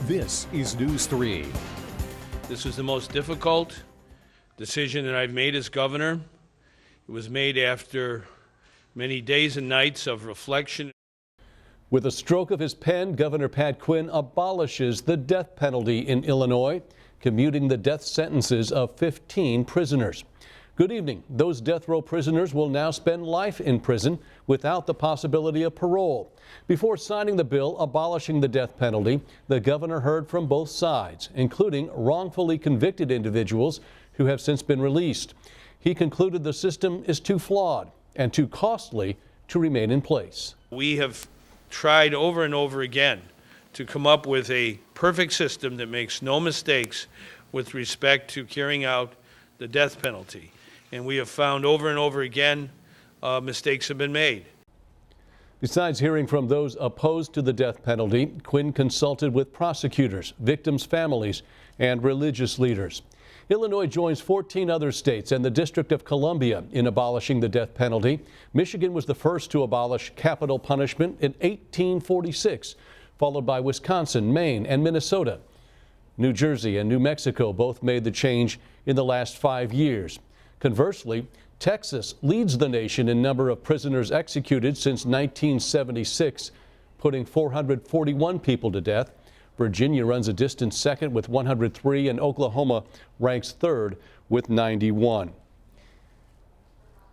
This is News 3. This was the most difficult decision that I've made as governor. It was made after many days and nights of reflection. With a stroke of his pen, Governor Pat Quinn abolishes the death penalty in Illinois, commuting the death sentences of 15 prisoners. Good evening. Those death row prisoners will now spend life in prison without the possibility of parole. Before signing the bill abolishing the death penalty, the governor heard from both sides, including wrongfully convicted individuals who have since been released. He concluded the system is too flawed and too costly to remain in place. We have tried over and over again to come up with a perfect system that makes no mistakes with respect to carrying out the death penalty. And we have found over and over again mistakes have been made. Besides hearing from those opposed to the death penalty, Quinn consulted with prosecutors, victims' families, and religious leaders. Illinois joins 14 other states and the District of Columbia in abolishing the death penalty. Michigan was the first to abolish capital punishment in 1846, followed by Wisconsin, Maine, and Minnesota. New Jersey and New Mexico both made the change in the last 5 years. Conversely, Texas leads the nation in number of prisoners executed since 1976, putting 441 people to death. Virginia runs a distant second with 103, and Oklahoma ranks third with 91.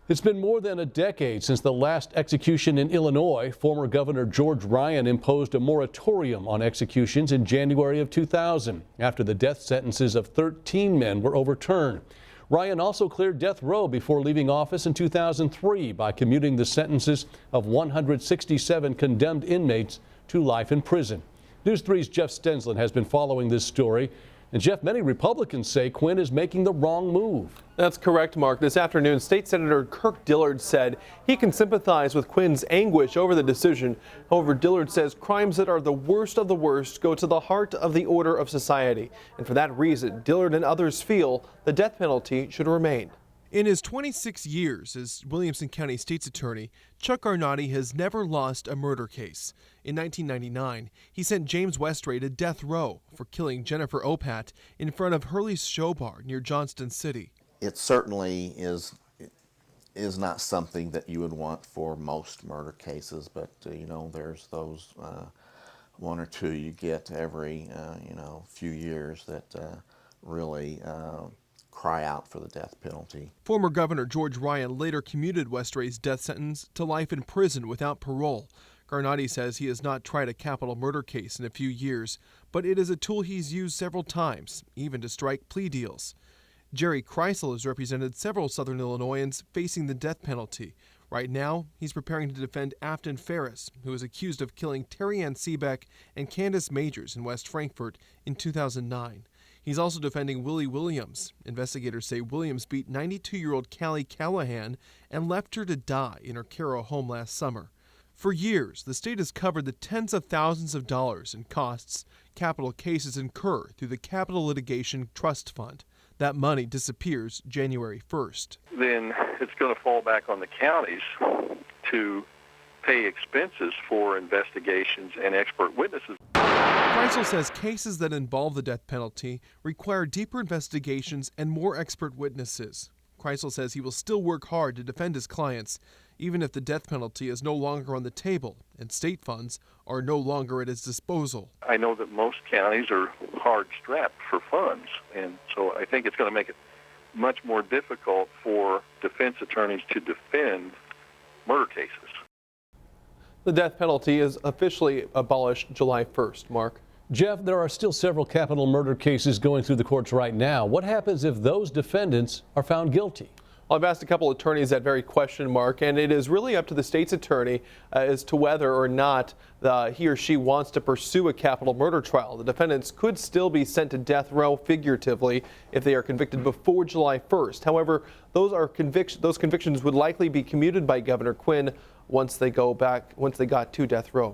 It's been more than a decade since the last execution in Illinois. Former Governor George Ryan imposed a moratorium on executions in January of 2000 after the death sentences of 13 men were overturned. Ryan also cleared death row before leaving office in 2003 by commuting the sentences of 167 condemned inmates to life in prison. News 3's Jeff Stensland has been following this story. And Jeff, many Republicans say Quinn is making the wrong move. That's correct, Mark. This afternoon, State Senator Kirk Dillard said he can sympathize with Quinn's anguish over the decision. However, Dillard says crimes that are the worst of the worst go to the heart of the order of society. And for that reason, Dillard and others feel the death penalty should remain. In his 26 years as Williamson County State's Attorney, Chuck Garnotti has never lost a murder case. In 1999, he sent James Westray to death row for killing Jennifer Opat in front of Hurley's Show Bar near Johnston City. It certainly is not something that you would want for most murder cases, but there's those one or two you get every few years that really cry out for the death penalty. Former Governor George Ryan later commuted Westray's death sentence to life in prison without parole. Garnotti says he has not tried a capital murder case in a few years, but it is a tool he's used several times, even to strike plea deals. Jerry Kreisel has represented several Southern Illinoisans facing the death penalty. Right now, he's preparing to defend Afton Ferris, who is accused of killing Terry Ann Seebeck and Candace Majors in West Frankfort in 2009. He's also defending Willie Williams. Investigators say Williams beat 92-year-old Callie Callahan and left her to die in her Caro home last summer. For years, the state has covered the tens of thousands of dollars in costs capital cases incur through the Capital Litigation Trust Fund. That money disappears January 1st. Then it's going to fall back on the counties to pay expenses for investigations and expert witnesses. Kreisel says cases that involve the death penalty require deeper investigations and more expert witnesses. Kreisel says he will still work hard to defend his clients, even if the death penalty is no longer on the table and state funds are no longer at his disposal. I know that most counties are hard-strapped for funds, and so I think it's going to make it much more difficult for defense attorneys to defend murder cases. The death penalty is officially abolished July 1st, Mark. Jeff, there are still several capital murder cases going through the courts right now. What happens if those defendants are found guilty? Well, I've asked a couple attorneys that very question, Mark, and it is really up to the state's attorney as to whether or not he or she wants to pursue a capital murder trial. The defendants could still be sent to death row figuratively if they are convicted before July 1st. However, those convictions would likely be commuted by Governor Quinn once they got to death row.